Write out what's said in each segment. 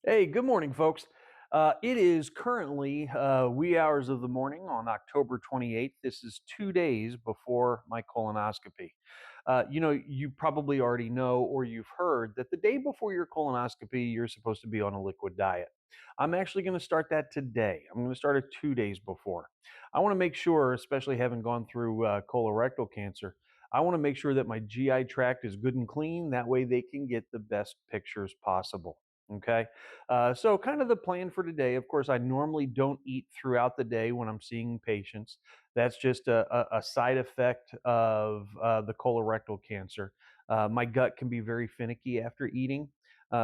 Hey, good morning, folks. It is currently wee hours of the morning on October 28th. This is 2 days before my colonoscopy. You probably already know or you've heard that the day before your colonoscopy, you're supposed to be on a liquid diet. I'm actually going to start that today. I'm going to start it 2 days before. I want to make sure, especially having gone through colorectal cancer, I want to make sure that my GI tract is good and clean. That way they can get the best pictures possible. Okay. So, kind of the plan for today. Of course, I normally don't eat throughout the day when I'm seeing patients. That's just a side effect of the colorectal cancer. My gut can be very finicky after eating.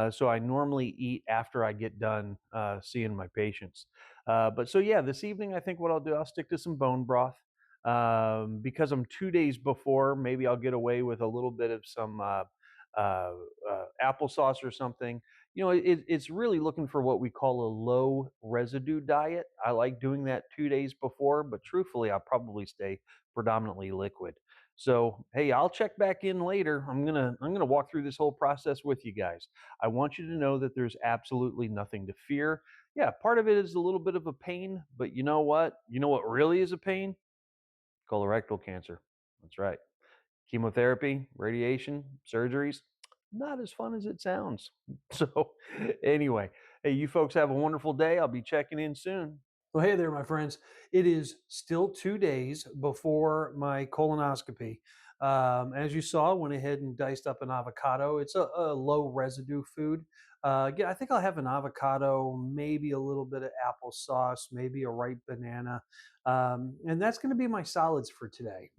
So, I normally eat after I get done seeing my patients. Yeah, this evening, I think what I'll do, I'll stick to some bone broth. Because I'm 2 days before, maybe I'll get away with a little bit of some applesauce or something. It's really looking for what we call a low residue diet. I like doing that 2 days before, but truthfully, I'll probably stay predominantly liquid. So, hey, I'll check back in later. I'm gonna walk through this whole process with you guys. I want you to know that there's absolutely nothing to fear. Yeah, part of it is a little bit of a pain, but you know what? You know what really is a pain? Colorectal cancer. That's right. Chemotherapy, radiation, surgeries, not as fun as it sounds. So, anyway, hey, you folks have a wonderful day. I'll be checking in soon. So, hey there, my friends. It is still 2 days before my colonoscopy. As you saw, I went ahead and diced up an avocado. It's a low residue food. Yeah, I think I'll have an avocado, maybe a little bit of applesauce, maybe a ripe banana. And that's going to be my solids for today.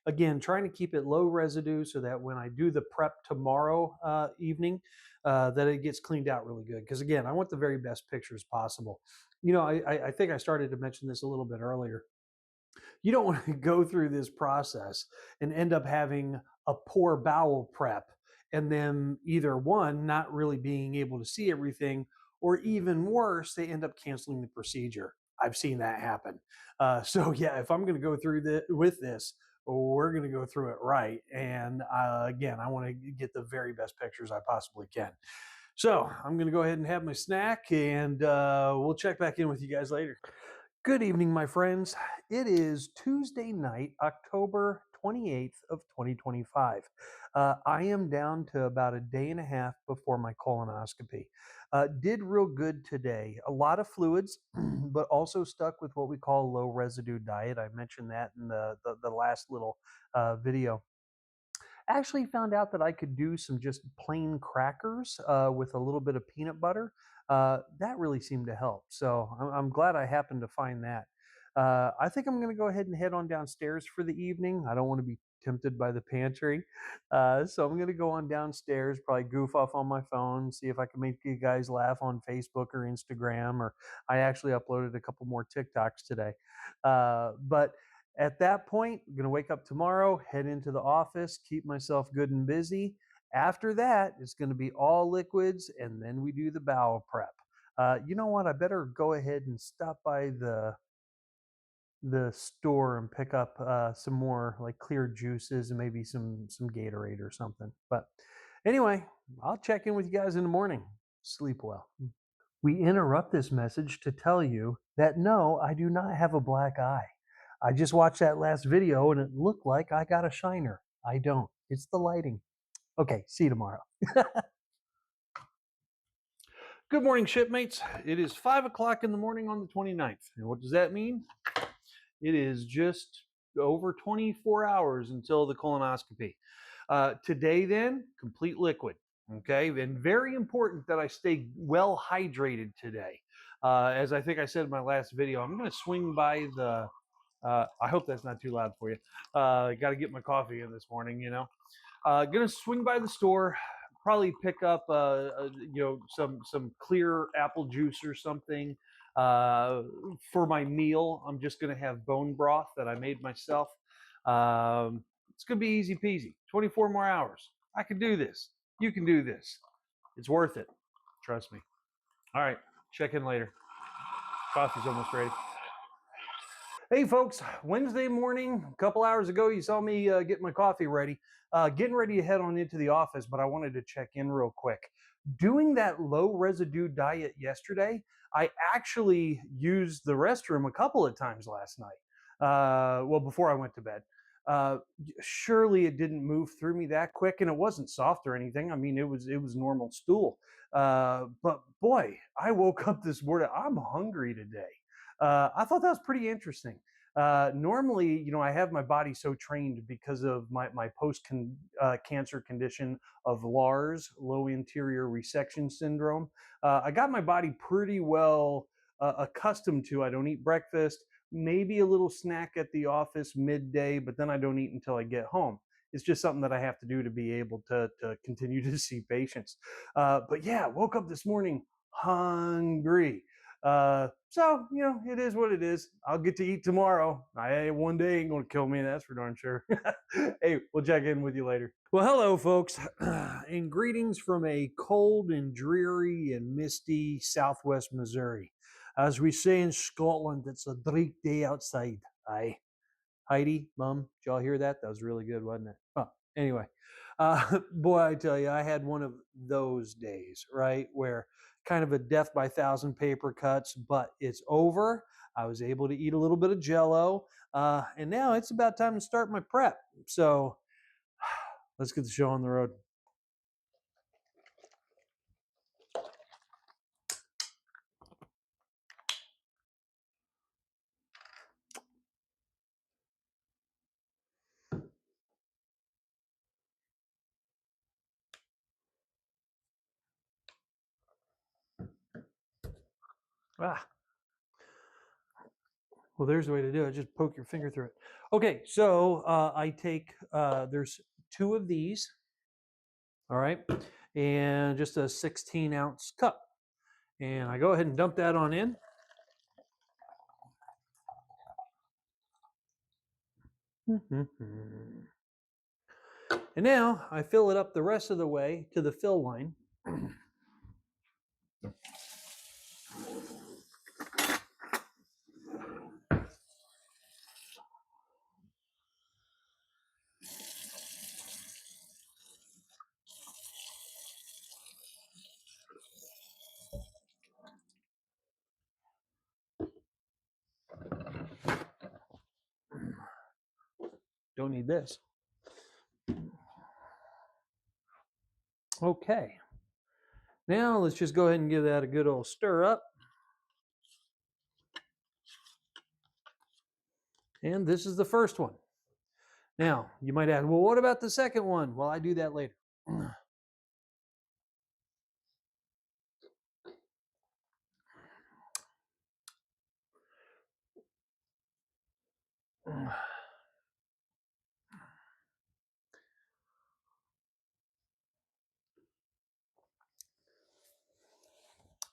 Again, trying to keep it low residue so that when I do the prep tomorrow evening, that it gets cleaned out really good. Because again, I want the very best pictures possible. I think I started to mention this a little bit earlier. You don't want to go through this process and end up having a poor bowel prep and then either one, not really being able to see everything, or even worse, they end up canceling the procedure. I've seen that happen. Yeah, if I'm going to go through with this, we're going to go through it right. And again, I want to get the very best pictures I possibly can. So I'm going to go ahead and have my snack, and we'll check back in with you guys later. Good evening, my friends. It is Tuesday night, October 28th of 2025. I am down to about a day and a half before my colonoscopy. Did real good today. A lot of fluids, but also stuck with what we call low residue diet. I mentioned that in the last little video. Actually found out that I could do some just plain crackers with a little bit of peanut butter. That really seemed to help. So I'm glad I happened to find that. I think I'm going to go ahead and head on downstairs for the evening. I don't want to be tempted by the pantry. So I'm going to go on downstairs, probably goof off on my phone, see if I can make you guys laugh on Facebook or Instagram, or I actually uploaded a couple more TikToks today. But at that point, I'm going to wake up tomorrow, head into the office, keep myself good and busy. After that, it's going to be all liquids, and then we do the bowel prep. You know what? I better go ahead and stop by the store and pick up some more like clear juices and maybe some Gatorade or something. But anyway, I'll check in with you guys in the morning. Sleep well. We interrupt this message to tell you that no, I do not have a black eye. I just watched that last video and it looked like I got a shiner. I don't. It's the lighting. Okay, see you tomorrow. Good morning, shipmates. It is 5 o'clock in the morning on the 29th. And what does that mean? It is just over 24 hours until the colonoscopy. Today, then, complete liquid. Okay, and very important that I stay well hydrated today. As I think I said in my last video, I'm going to swing by the. I hope that's not too loud for you. Got to get my coffee in this morning, you know. Gonna swing by the store, probably pick up some clear apple juice or something. For my meal, I'm just gonna have bone broth that I made myself. It's gonna be easy peasy. 24 more hours. I can do this. You can do this. It's worth it. Trust me. All right. Check in later. Coffee's almost ready. Hey, folks, Wednesday morning, a couple hours ago, you saw me get my coffee ready, getting ready to head on into the office, but I wanted to check in real quick. Doing that low residue diet yesterday, I actually used the restroom a couple of times last night. Well, before I went to bed. Uh, Surely it didn't move through me that quick, and it wasn't soft or anything. I mean, it was normal stool. But boy, I woke up this morning. I'm hungry today. I thought that was pretty interesting. Normally, I have my body so trained because of my cancer condition of LARS, low anterior resection syndrome. I got my body pretty well accustomed to. I don't eat breakfast, maybe a little snack at the office midday, but then I don't eat until I get home. It's just something that I have to do to be able to continue to see patients. But yeah, woke up this morning hungry. So it is what it is. I'll get to eat tomorrow. One day ain't gonna kill me, that's for darn sure. Hey, we'll check in with you later. Well, hello, folks, and greetings from a cold and dreary and misty southwest Missouri. As we say in Scotland, it's a bleak day outside. Aye. Heidi, Mom, did y'all hear that? That was really good, wasn't it? Oh, anyway, boy, I tell you, I had one of those days, right, where kind of a death by thousand paper cuts, but it's over. I was able to eat a little bit of Jello, and now it's about time to start my prep. So let's get the show on the road. Ah, well, there's the way to do it. Just poke your finger through it. Okay, so I take, there's two of these, all right, and just a 16-ounce cup. And I go ahead and dump that on in. And now I fill it up the rest of the way to the fill line. Don't need this. Okay. Now let's just go ahead and give that a good old stir up. And this is the first one. Now, you might ask, well, what about the second one? Well, I do that later.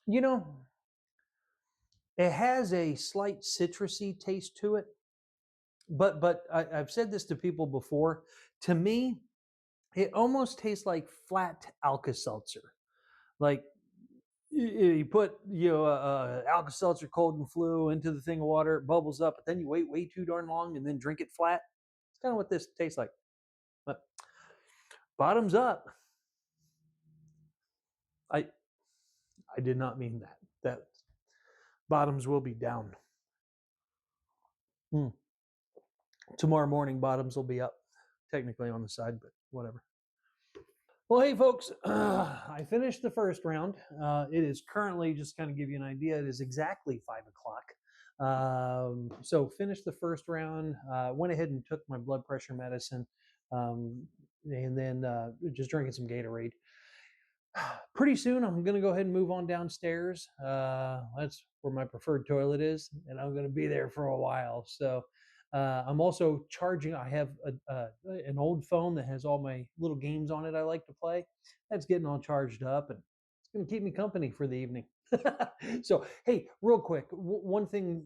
You know, it has a slight citrusy taste to it, but I've said this to people before. To me, it almost tastes like flat Alka-Seltzer. Like you put Alka-Seltzer cold and flu into the thing of water, it bubbles up, but then you wait way too darn long and then drink it flat. It's kind of what this tastes like. But bottoms up. I I did not mean that. That bottoms will be down. Tomorrow morning, bottoms will be up. Technically on the side, but whatever. Well, hey, folks, I finished the first round. It is currently, just kind of give you an idea, it is exactly 5 o'clock. So finished the first round, went ahead and took my blood pressure medicine, and then just drinking some Gatorade. Pretty soon, I'm going to go ahead and move on downstairs. That's where my preferred toilet is, and I'm going to be there for a while. So I'm also charging. I have an old phone that has all my little games on it I like to play. That's getting all charged up, and it's going to keep me company for the evening. So, hey, real quick, one thing,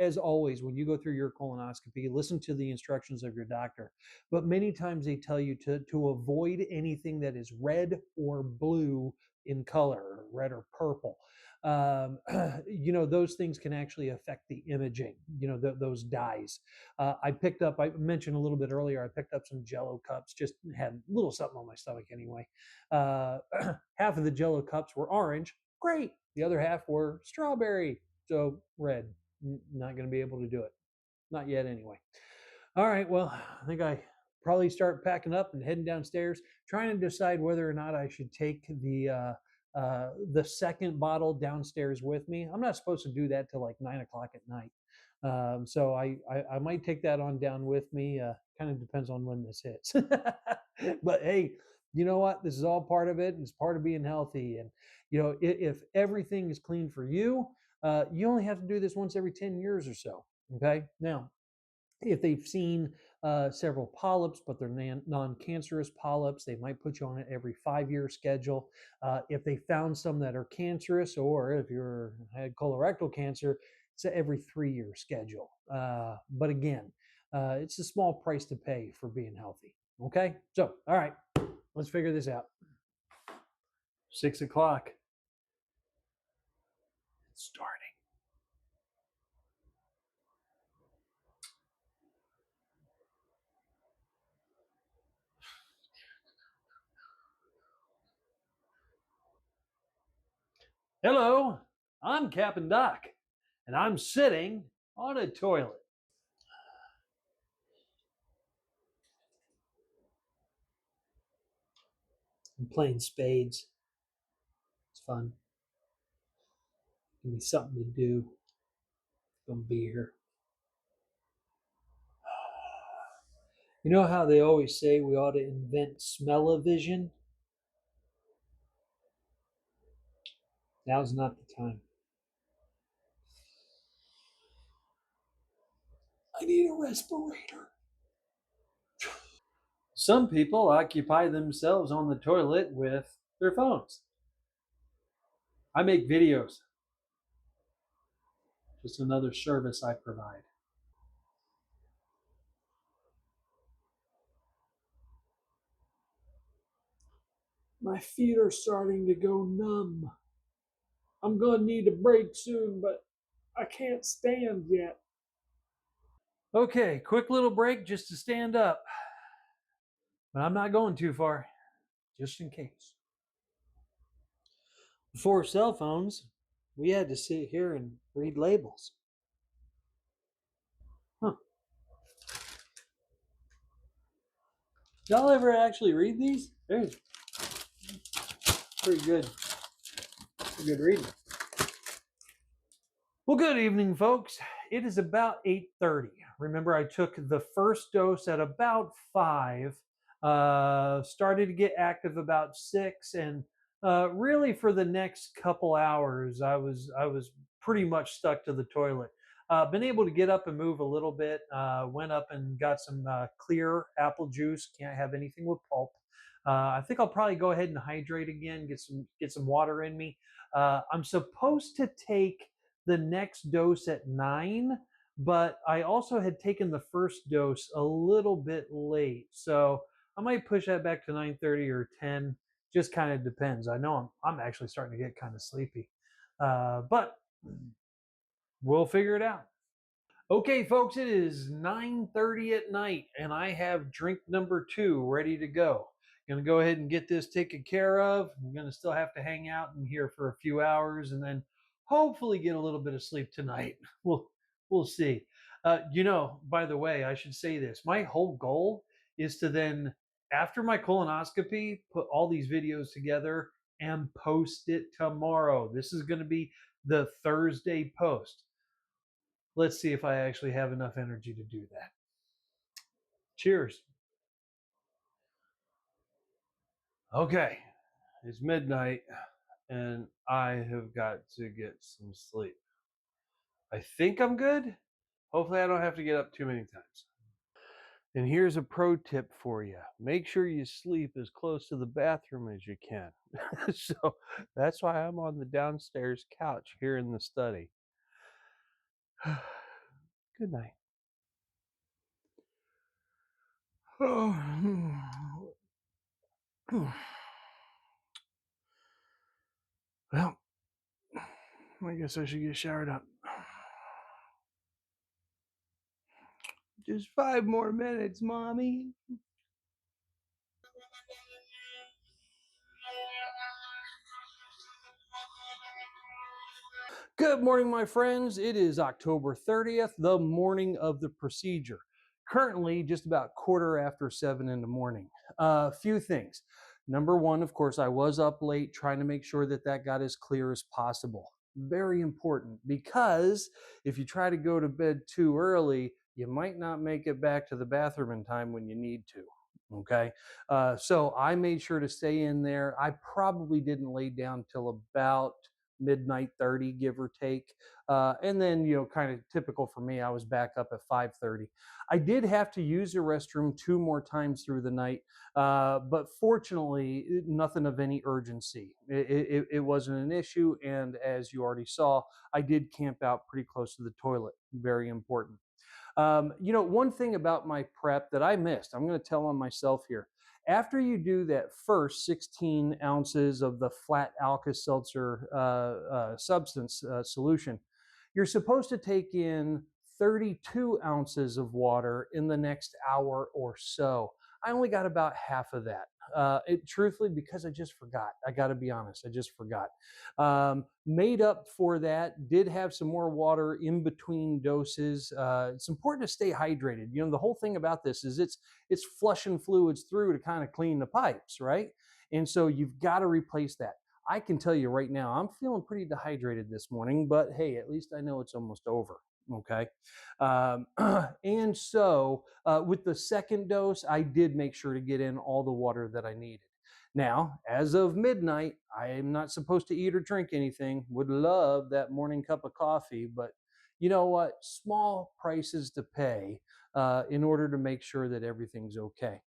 as always, when you go through your colonoscopy, listen to the instructions of your doctor. But many times they tell you to avoid anything that is red or blue in color, red or purple. those things can actually affect the imaging, those dyes. I mentioned a little bit earlier, I picked up some Jello cups, just had a little something on my stomach anyway. Half of the Jello cups were orange, great. The other half were strawberry, so red. Not going to be able to do it. Not yet, anyway. All right. Well, I think I probably start packing up and heading downstairs, trying to decide whether or not I should take the second bottle downstairs with me. I'm not supposed to do that till like 9 o'clock at night. So I might take that on down with me. Kind of depends on when this hits. But hey, you know what? This is all part of it. And it's part of being healthy. And, if everything is clean for you, you only have to do this once every 10 years or so. Okay. Now, if they've seen several polyps, but they're non-cancerous polyps, they might put you on an every 5-year schedule. If they found some that are cancerous, or if you're had colorectal cancer, it's an every 3-year schedule. But again, it's a small price to pay for being healthy. Okay, so all right, let's figure this out. 6 o'clock. It's starting. Hello, I'm Captain Doc, and I'm sitting on a toilet. I'm playing spades. It's fun. Give me something to do. Gonna be here. You know how they always say we ought to invent smell-o-vision? Now's not the time. I need a respirator. Some people occupy themselves on the toilet with their phones. I make videos. Just another service I provide. My feet are starting to go numb. I'm gonna need a break soon, but I can't stand yet. Okay, quick little break just to stand up. But I'm not going too far, just in case. Before cell phones, we had to sit here and read labels. Huh. Y'all ever actually read these? They're pretty good. Pretty good reading. Well, good evening, folks. It is about 8:30. Remember, I took the first dose at about 5. Started to get active about 6, and really for the next couple hours, I was pretty much stuck to the toilet. Been able to get up and move a little bit. Went up and got some clear apple juice. Can't have anything with pulp. I think I'll probably go ahead and hydrate again. Get some water in me. I'm supposed to take the next dose at 9, but I also had taken the first dose a little bit late. So I might push that back to 9:30 or 10. Just kind of depends. I know I'm actually starting to get kind of sleepy. But we'll figure it out. Okay, folks, it is 9:30 at night, and I have drink number 2 ready to go. Gonna go ahead and get this taken care of. I'm gonna still have to hang out in here for a few hours, and then hopefully get a little bit of sleep tonight. We'll see. By the way, I should say this. My whole goal is to then, after my colonoscopy, put all these videos together and post it tomorrow. This is going to be the Thursday post. Let's see if I actually have enough energy to do that. Cheers. Okay, it's midnight and I have got to get some sleep. I think I'm good. Hopefully, I don't have to get up too many times. And here's a pro tip for you: make sure you sleep as close to the bathroom as you can. So that's why I'm on the downstairs couch here in the study. Good night. Well, I guess I should get showered up. Just 5 more minutes, Mommy. Good morning, my friends. It is October 30th, the morning of the procedure. Currently, just about 7:15 in the morning. A few things. Number one, of course, I was up late trying to make sure that that got as clear as possible. Very important because if you try to go to bed too early, you might not make it back to the bathroom in time when you need to. Okay. So I made sure to stay in there. I probably didn't lay down till about midnight 30, give or take. And then, kind of typical for me, I was back up at 5:30. I did have to use the restroom 2 more times through the night, but fortunately, nothing of any urgency. It wasn't an issue. And as you already saw, I did camp out pretty close to the toilet. Very important. One thing about my prep that I missed, I'm going to tell on myself here. After you do that first 16 ounces of the flat Alka-Seltzer substance solution, you're supposed to take in 32 ounces of water in the next hour or so. I only got about half of that. Truthfully, because I just forgot. I got to be honest, I just forgot. Made up for that, did have some more water in between doses. It's important to stay hydrated. The whole thing about this is it's flushing fluids through to kind of clean the pipes, right? And so you've got to replace that. I can tell you right now, I'm feeling pretty dehydrated this morning, but hey, at least I know it's almost over. Okay. And so with the second dose, I did make sure to get in all the water that I needed. Now, as of midnight, I am not supposed to eat or drink anything. Would love that morning cup of coffee, but you know what? Small prices to pay in order to make sure that everything's okay.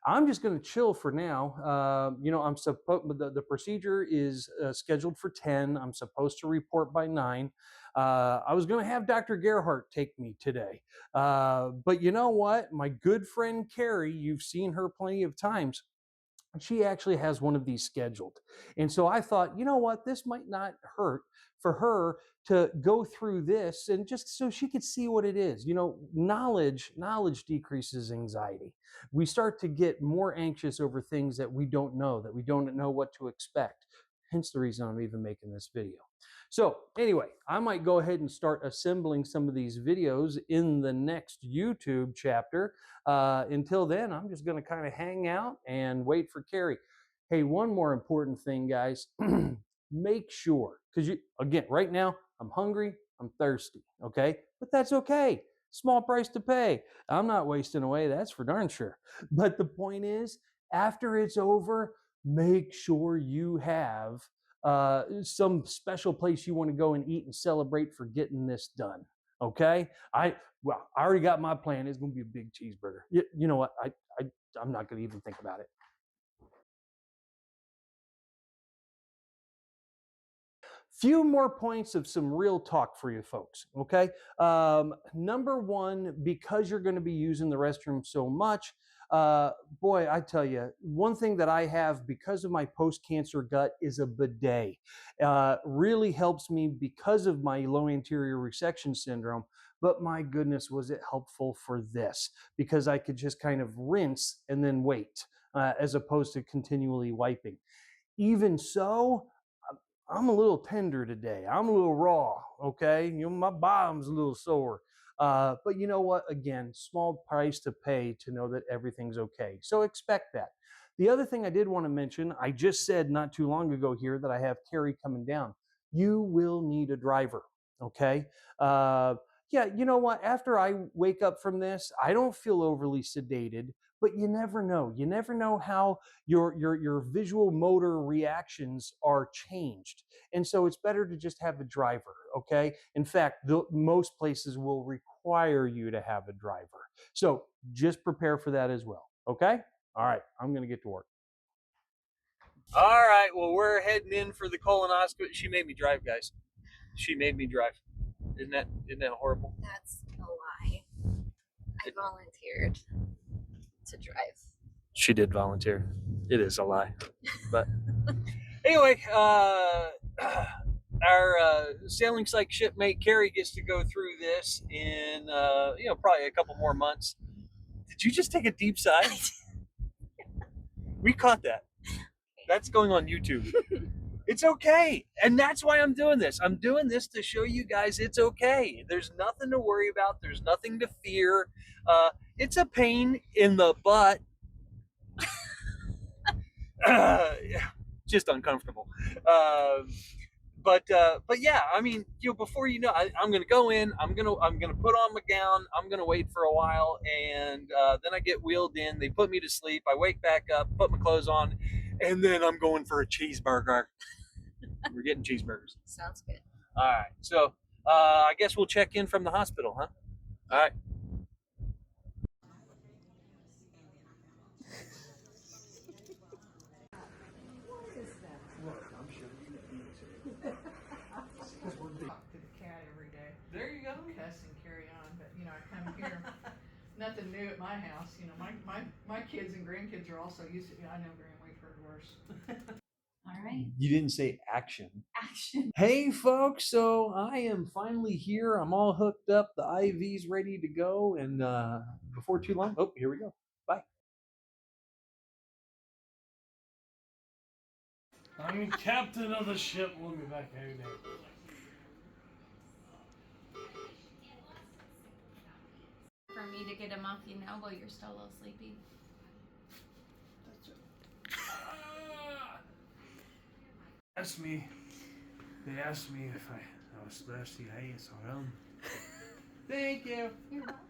I'm just going to chill for now. I'm supposed the procedure is scheduled for 10. I'm supposed to report by 9. I was going to have Dr. Gerhardt take me today, but you know what? My good friend Carrie, you've seen her plenty of times. She actually has one of these scheduled. And so I thought, you know what, this might not hurt for her to go through this and just so she could see what it is. Knowledge decreases anxiety. We start to get more anxious over things that we don't know, that we don't know what to expect. Hence the reason I'm even making this video. So anyway, I might go ahead and start assembling some of these videos in the next YouTube chapter. Until then, I'm just going to kind of hang out and wait for Carrie. Hey, one more important thing, guys. Make sure, because again, right now, I'm hungry, I'm thirsty, okay? But that's okay. Small price to pay. I'm not wasting away, that's for darn sure. But the point is, after it's over, make sure you have some special place you want to go and eat and celebrate for getting this done. Okay, I already got my plan. It's going to be a big cheeseburger. You know what? I'm not going to even think about it. Few more points of some real talk for you folks. Okay, number one, because you're going to be using the restroom so much. Boy, I tell you, one thing that I have because of my post-cancer gut is a bidet. Really helps me because of my low anterior resection syndrome. But my goodness, was it helpful for this because I could just kind of rinse and then wait as opposed to continually wiping. Even so, I'm a little tender today. I'm a little raw. Okay. My bottom's a little sore. But you know what? Again, small price to pay to know that everything's okay. So expect that. The other thing I did want to mention, I just said not too long ago here that I have Carrie coming down. You will need a driver. Okay. Yeah, you know what? After I wake up from this, I don't feel overly sedated, but you never know. You never know how your visual motor reactions are changed. And so it's better to just have a driver, okay? In fact, most places will require you to have a driver. So just prepare for that as well, okay? All right, I'm going to get to work. All right, well, we're heading in for the colonoscopy. She made me drive, guys. She made me drive. Isn't that horrible? That's a lie. I volunteered to drive. She did volunteer. It is a lie. But anyway, our sailing psych shipmate Carrie gets to go through this in probably a couple more months. Did you just take a deep sigh? We caught that. That's going on YouTube. It's okay. And that's why I'm doing this. I'm doing this to show you guys it's okay. There's nothing to worry about. There's nothing to fear. It's a pain in the butt. Just uncomfortable. But yeah, I mean, before you know, I'm gonna go in. I'm gonna put on my gown. I'm gonna wait for a while, and then I get wheeled in. They put me to sleep. I wake back up, put my clothes on, and then I'm going for a cheeseburger. We're getting cheeseburgers. Sounds good. All right. So I guess we'll check in from the hospital, huh? All right. To the cat every day, There you go. cuss and carry on, but I come here, nothing new at my house, my kids and grandkids are also used to, I know, Graham, we've heard worse. All right. You didn't say action. Action. Hey folks, so I am finally here. I'm all hooked up. The IV's ready to go, and before too long, oh, here we go. Bye. I'm captain of the ship. We'll be back any day. For me to get him off you now while you're still a little sleepy. Asked me. They asked me if I was thirsty. Hey, it's around. Thank you. You're welcome.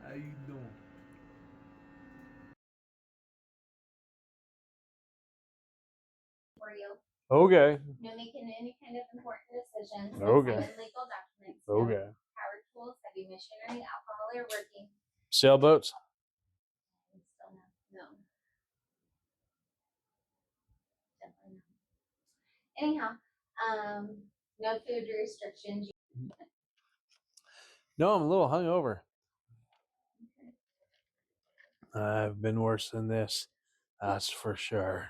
How you doing? For you. Okay. No making any kind of important decisions. Okay. No signing legal documents. Okay. No power tools, heavy machinery, alcohol, or working. Sailboats. Still no. No. Definitely no. Anyhow, no food restrictions. No, I'm a little hungover. I've been worse than this. That's for sure.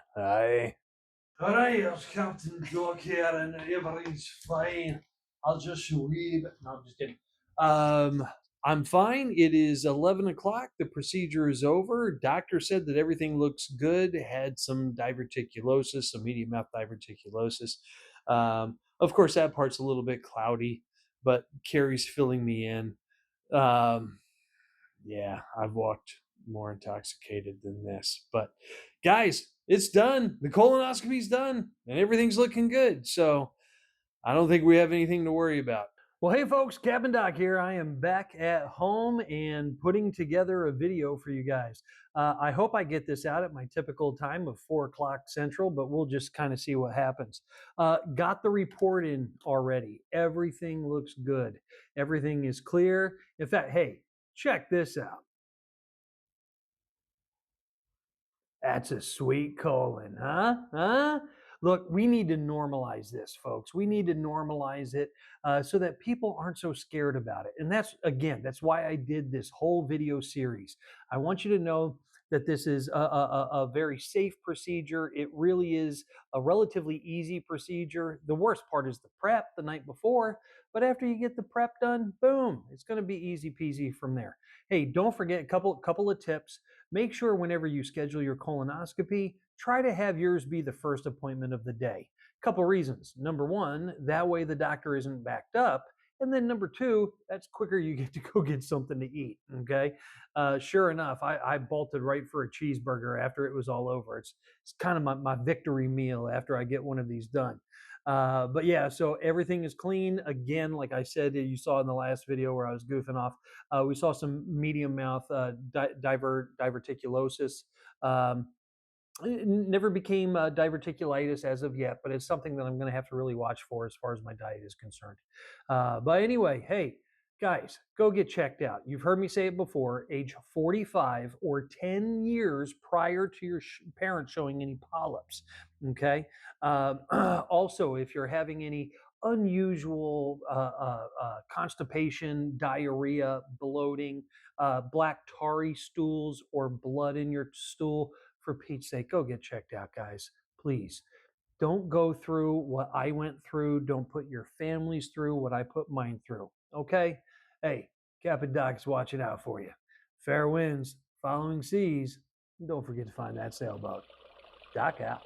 Alright, it's Captain Jock here, and everything's fine. I'll just leave. No, I'm just kidding. I'm fine. It is 11 o'clock. The procedure is over. Doctor said that everything looks good. Had some diverticulosis, some medium mouth diverticulosis. Of course, that part's a little bit cloudy, but Carrie's filling me in. Yeah, I've walked more intoxicated than this. But guys, it's done. The colonoscopy's done, and everything's looking good. So I don't think we have anything to worry about. Well, hey folks, Captain Doc here. I am back at home and putting together a video for you guys. I hope I get this out at my typical time of 4 o'clock Central, but we'll just kind of see what happens. Got the report in already. Everything looks good. Everything is clear. In fact, hey, check this out. That's a sweet colon, huh? Huh? Look, we need to normalize this, folks. We need to normalize it so that people aren't so scared about it. And that's why I did this whole video series. I want you to know that this is a very safe procedure. It really is a relatively easy procedure. The worst part is the prep the night before, but after you get the prep done, boom, it's going to be easy peasy from there. Hey, don't forget a couple of tips. Make sure whenever you schedule your colonoscopy, try to have yours be the first appointment of the day. Couple reasons. Number one, that way the doctor isn't backed up. And then number two, that's quicker you get to go get something to eat. Okay. Sure enough, I bolted right for a cheeseburger after it was all over. It's kind of my victory meal after I get one of these done. But yeah, so everything is clean. Again, like I said, you saw in the last video where I was goofing off, we saw some medium mouth diverticulosis. It never became diverticulitis as of yet, but it's something that I'm going to have to really watch for as far as my diet is concerned. But anyway, hey, guys, go get checked out. You've heard me say it before, age 45 or 10 years prior to your parents showing any polyps. Okay. Also, if you're having any unusual constipation, diarrhea, bloating, black tarry stools, or blood in your stool, for Pete's sake, go get checked out, guys. Please. Don't go through what I went through. Don't put your families through what I put mine through. Okay? Hey, Captain Doc's watching out for you. Fair winds, following seas. Don't forget to find that sailboat. Doc out.